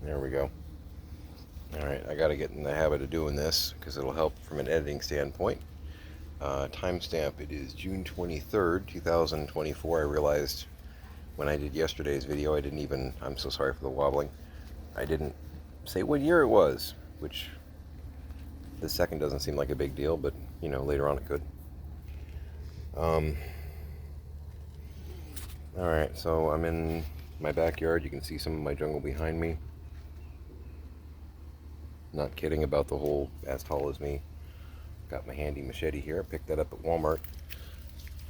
There we go. Alright, I gotta get in the habit of doing this because it'll help from an editing standpoint. Timestamp, it is June 23rd, 2024. I realized when I did yesterday's video, I'm so sorry for the wobbling, I didn't say what year it was, which the second doesn't seem like a big deal, but, later on it could. Alright, so I'm in my backyard. You can see some of my jungle behind me. Not kidding about the whole as tall as me. Got my handy machete here. I picked that up at Walmart.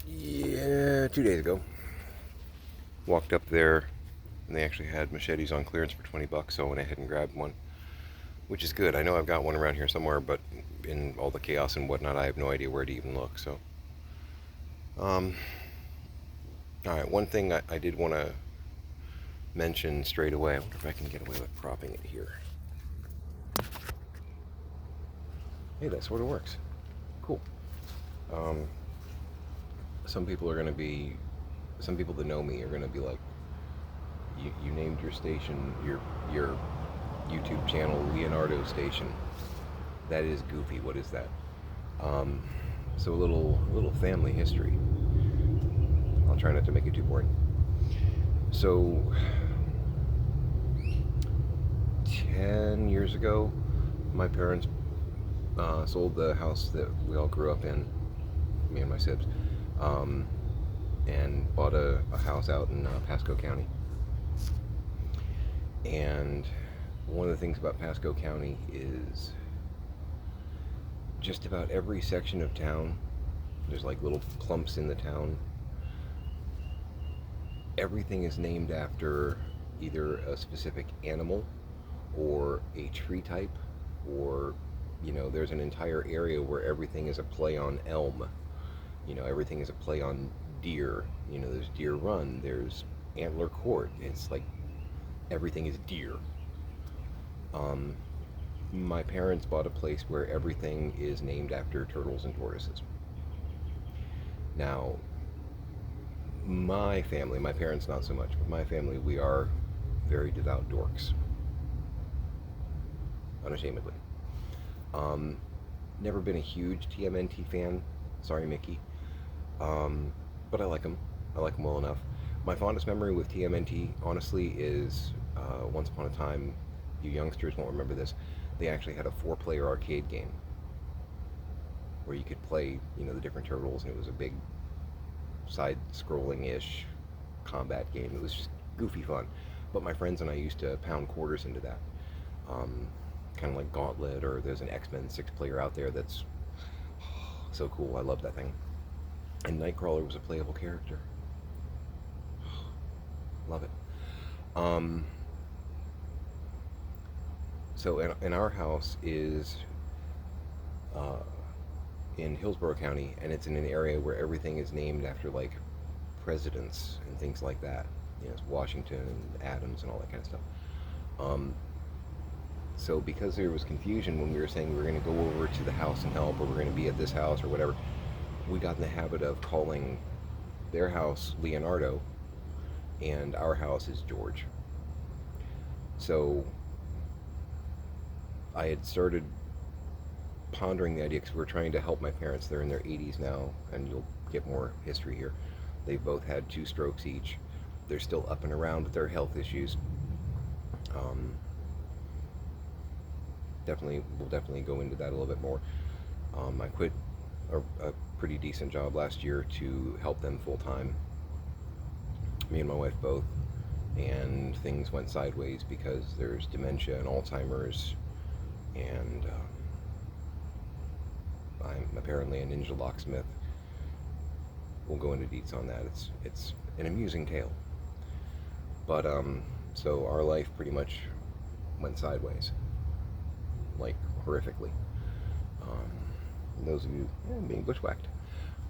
Yeah, 2 days ago. Walked up there, and they actually had machetes on clearance for $20, so I went ahead and grabbed one, which is good. I know I've got one around here somewhere, but in all the chaos and whatnot, I have no idea where to even look. So, all right. One thing I did want to mention straight away. I wonder if I can get away with propping it here. Hey, that sort of works. Cool. Um, some people that know me are going to be like, you named your station, your YouTube channel, Leonardo Station. That is goofy. What is that? So a little family history. I'll try not to make it too boring. So 10 years ago, my parents sold the house that we all grew up in, me and my sibs, and bought a house out in Pasco County. And one of the things about Pasco County is just about every section of town, there's like little clumps in the town. Everything is named after either a specific animal or a tree type, or there's an entire area where everything is a play on elm. Everything is a play on deer. There's Deer Run, there's Antler Court. It's like everything is deer. My parents bought a place where everything is named after turtles and tortoises. Now, my family, my parents not so much, but my family, we are very devout dorks. Unashamedly. Never been a huge TMNT fan. Sorry, Mickey. But I like them. I like them well enough. My fondest memory with TMNT, honestly, is once upon a time, you youngsters won't remember this, they actually had a 4-player arcade game where you could play, the different turtles, and it was a big side-scrolling-ish combat game. It was just goofy fun. But my friends and I used to pound quarters into that. Kind of like Gauntlet, or there's an X-Men 6-player out there that's so cool. I love that thing. And Nightcrawler was a playable character. Love it. So in our house is in Hillsborough County, and it's in an area where everything is named after like presidents and things like that. It's Washington and Adams and all that kind of stuff. So because there was confusion when we were saying we were going to go over to the house and help, or we're going to be at this house or whatever, we got in the habit of calling their house Leonardo and our house is George. So I had started pondering the idea, because we're trying to help my parents. They're in their 80s now, and you'll get more history here. They've both had 2 strokes each. They're still up and around with their health issues. We'll definitely go into that a little bit more. I quit a pretty decent job last year to help them full time, me and my wife both, and things went sideways because there's dementia and Alzheimer's, and I'm apparently a ninja locksmith. We'll go into deets on that. It's an amusing tale. But so our life pretty much went sideways, like horrifically. Those of you being bushwhacked.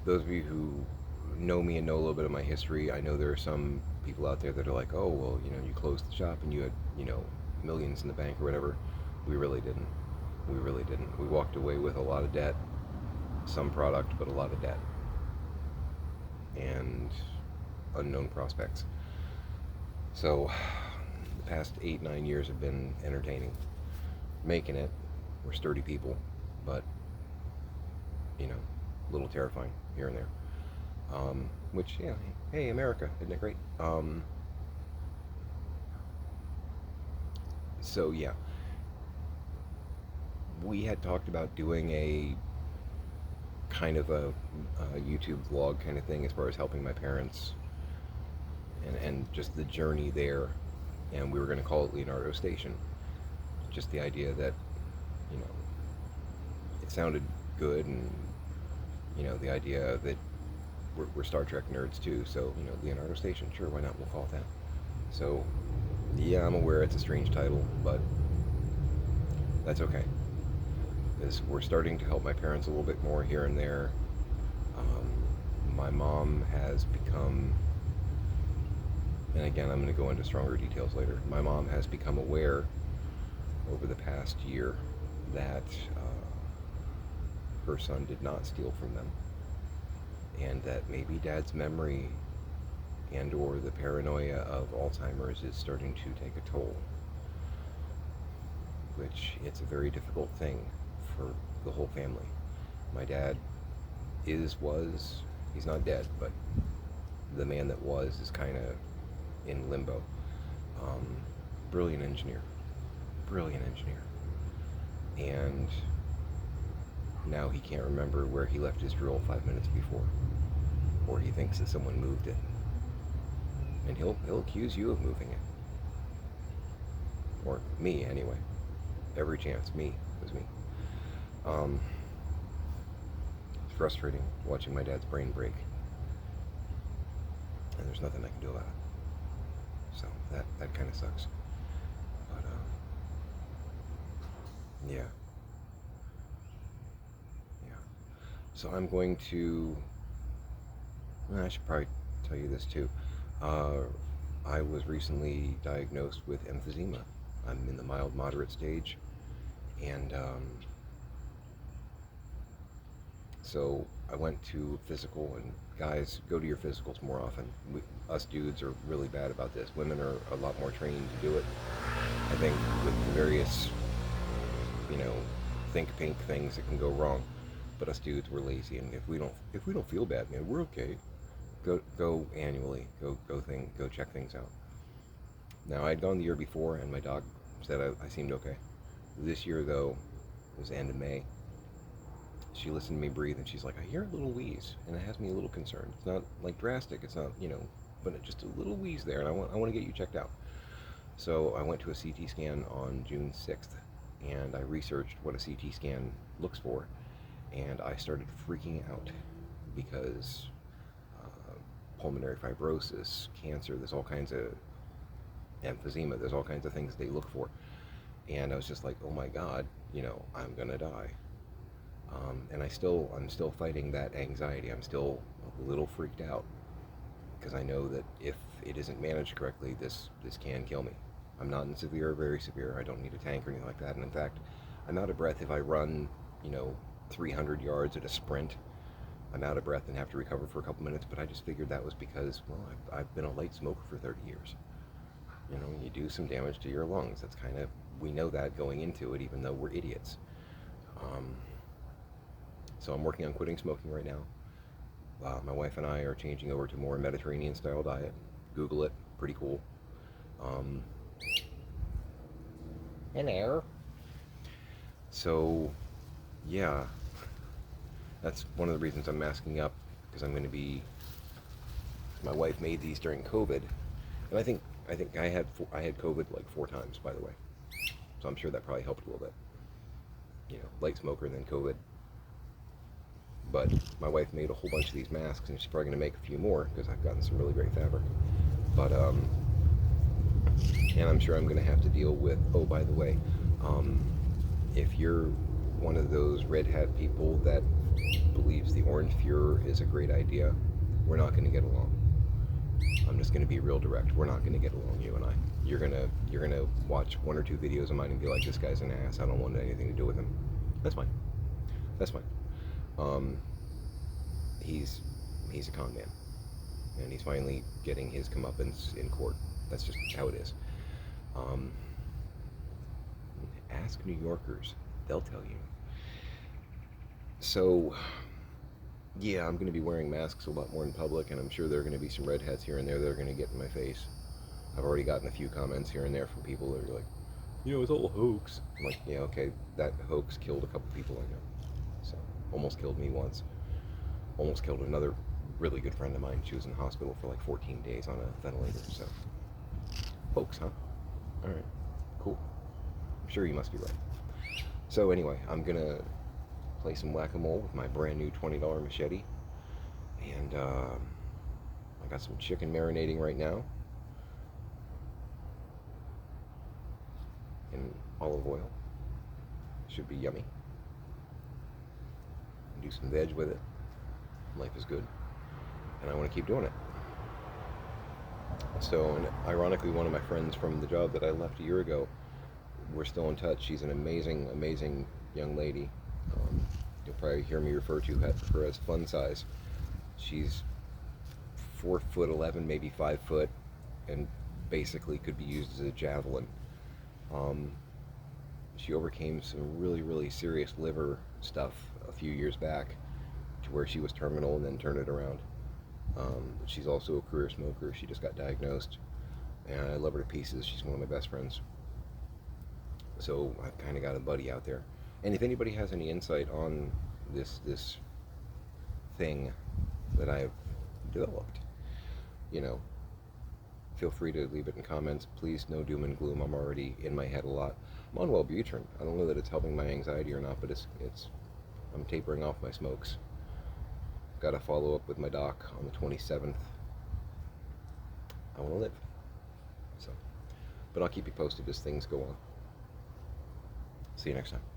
Those of you who know me and know a little bit of my history, I know there are some people out there that are like, oh, well, you closed the shop and you had, millions in the bank or whatever. We really didn't. We really didn't. We walked away with a lot of debt, some product, but a lot of debt, and unknown prospects. So the past 8, 9 years have been entertaining. Making it, we're sturdy people, but you know, a little terrifying here and there. Which, yeah, hey, America, isn't it great? So yeah, we had talked about doing a kind of a YouTube vlog kind of thing as far as helping my parents and just the journey there. And we were going to call it Leonardo Station. Just the idea that, you know, it sounded good, and, you know, the idea that we're Star Trek nerds too, so, you know, Leonardo Station, sure, why not? We'll call it that. So, yeah, I'm aware it's a strange title, but that's okay. Because we're starting to help my parents a little bit more here and there. My mom has become, and again, I'm going to go into stronger details later. My mom has become aware over the past year that her son did not steal from them, and that maybe dad's memory and or the paranoia of Alzheimer's is starting to take a toll, which it's a very difficult thing for the whole family. My dad he's not dead, but the man that was is kind of in limbo. Um, brilliant engineer, and now he can't remember where he left his drill 5 minutes before, or he thinks that someone moved it, and he'll accuse you of moving it, or me anyway. Every chance, it was me. It's frustrating watching my dad's brain break, and there's nothing I can do about it. So that kind of sucks. But yeah. So I'm going to. I should probably tell you this too. I was recently diagnosed with emphysema. I'm in the mild moderate stage, and so I went to physical, and guys, go to your physicals more often. Us dudes are really bad about this. Women are a lot more trained to do it. I think with the various, you know, think pink things that can go wrong. But us dudes, we're lazy, and if we don't feel bad, man, we're okay. Go annually. Go check things out. Now, I'd gone the year before, and my doc said I seemed okay. This year, though, it was the end of May. She listened to me breathe, and she's like, I hear a little wheeze, and it has me a little concerned. It's not like drastic. It's not, you know, but just a little wheeze there, and I want to get you checked out. So I went to a CT scan on June 6th, and I researched what a CT scan looks for, and I started freaking out because pulmonary fibrosis, cancer, there's all kinds of emphysema, there's all kinds of things they look for. And I was just like, oh my God, you know, I'm gonna die. And I'm still fighting that anxiety. I'm still a little freaked out because I know that if it isn't managed correctly, this can kill me. I'm not in severe or very severe. I don't need a tank or anything like that. And in fact, I'm out of breath if I run, you know, 300 yards at a sprint. I'm out of breath and have to recover for a couple minutes, but I just figured that was because, well, I've been a light smoker for 30 years. You know, you do some damage to your lungs. That's kind of, we know that going into it, even though we're idiots. So I'm working on quitting smoking right now. My wife and I are changing over to more Mediterranean style diet. Google it, pretty cool. Hello. So, yeah, that's one of the reasons I'm masking up, because I'm going to be. My wife made these during COVID, and I think I had COVID like 4 times, by the way. So I'm sure that probably helped a little bit. You know, light smoker and then COVID. But my wife made a whole bunch of these masks, and she's probably going to make a few more because I've gotten some really great fabric. But and I'm sure I'm going to have to deal with. Oh, by the way, if you're one of those red hat people that believes the Orange Fuhrer is a great idea, we're not going to get along. I'm just going to be real direct. We're not going to get along, you and I. You're gonna watch 1 or 2 videos of mine and be like, this guy's an ass. I don't want anything to do with him. That's fine. That's fine. He's a con man, and he's finally getting his comeuppance in court. That's just how it is. Um, ask New Yorkers, they'll tell you. So, yeah, I'm going to be wearing masks a lot more in public, and I'm sure there are going to be some red hats here and there that are going to get in my face. I've already gotten a few comments here and there from people that are like, it's all a hoax. I'm like, yeah, okay, that hoax killed a couple people I know. So, almost killed me once. Almost killed another really good friend of mine. She was in the hospital for like 14 days on a ventilator. So, hoax, huh? All right, cool. I'm sure you must be right. So anyway, I'm gonna play some whack-a-mole with my brand new $20 machete, and I got some chicken marinating right now in olive oil. Should be yummy. Do some veg with it. Life is good, and I want to keep doing it. So, and ironically, one of my friends from the job that I left a year ago, we're still in touch. She's an amazing, amazing young lady. You'll probably hear me refer to her as Fun Size. She's 4'11", maybe 5 foot, and basically could be used as a javelin. Um, she overcame some really, really serious liver stuff a few years back to where she was terminal and then turned it around. She's also a career smoker. She just got diagnosed, and I love her to pieces. She's one of my best friends. So I've kind of got a buddy out there. And if anybody has any insight on this thing that I've developed, you know, feel free to leave it in comments. Please, no doom and gloom. I'm already in my head a lot. I'm on Wellbutrin. I don't know that it's helping my anxiety or not, but it's I'm tapering off my smokes. Got to follow up with my doc on the 27th. I want to live. So, but I'll keep you posted as things go on. See you next time.